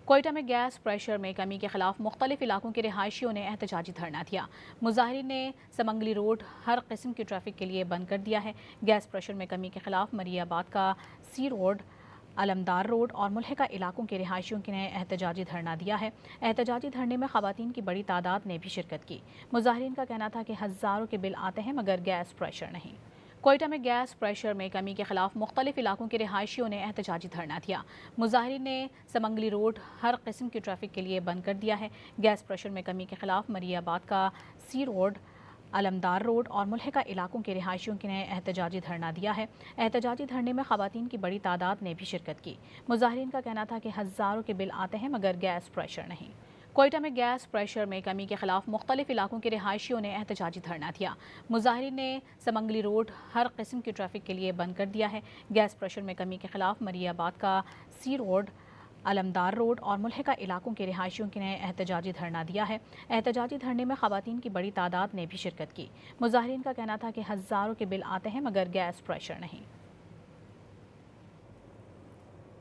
کوئٹہ میں gas pressure میں کمی کے خلاف مختلف علاقوں کے رہائشیوں نے احتجاجی دھرنا دیا۔ مظاہرین نے سمنگلی روڈ ہر قسم کی ٹریفک کے لیے بند کر دیا ہے۔ گیس پریشر میں کمی کے خلاف مری آباد کا سی روڈ، علمدار روڈ اور ملحقہ علاقوں کے رہائشیوں نے احتجاجی دھرنا دیا ہے۔ احتجاجی دھرنے میں خواتین کی بڑی تعداد نے بھی شرکت کی۔ مظاہرین کا کہنا تھا کہ ہزاروں کے بل آتے ہیں مگر گیس پریشر نہیں۔ کوئٹہ میں گیس پریشر میں کمی کے خلاف مختلف علاقوں کے رہائشیوں نے احتجاجی دھرنا دیا۔ مظاہرین نے سمنگلی روڈ ہر قسم کی ٹریفک کے لیے بند کر دیا ہے۔ گیس پریشر میں کمی کے خلاف مری آباد کا سی روڈ، علمدار روڈ اور ملحقہ علاقوں کے رہائشیوں نے احتجاجی دھرنا دیا ہے۔ احتجاجی دھرنے میں خواتین کی بڑی تعداد نے بھی شرکت کی۔ مظاہرین کا کہنا تھا کہ ہزاروں کے بل آتے ہیں مگر گیس پریشر نہیں۔ کوئٹہ میں گیس پریشر میں کمی کے خلاف مختلف علاقوں کے رہائشیوں نے احتجاجی دھرنا دیا۔ مظاہرین نے سمنگلی روڈ ہر قسم کی ٹریفک کے لیے بند کر دیا ہے۔ گیس پریشر میں کمی کے خلاف مری آباد کا سی روڈ، علمدار روڈ اور ملحقہ علاقوں کے رہائشیوں نے احتجاجی دھرنا دیا ہے۔ احتجاجی دھرنے میں خواتین کی بڑی تعداد نے بھی شرکت کی۔ مظاہرین کا کہنا تھا کہ ہزاروں کے بل آتے ہیں مگر گیس پریشر نہیں۔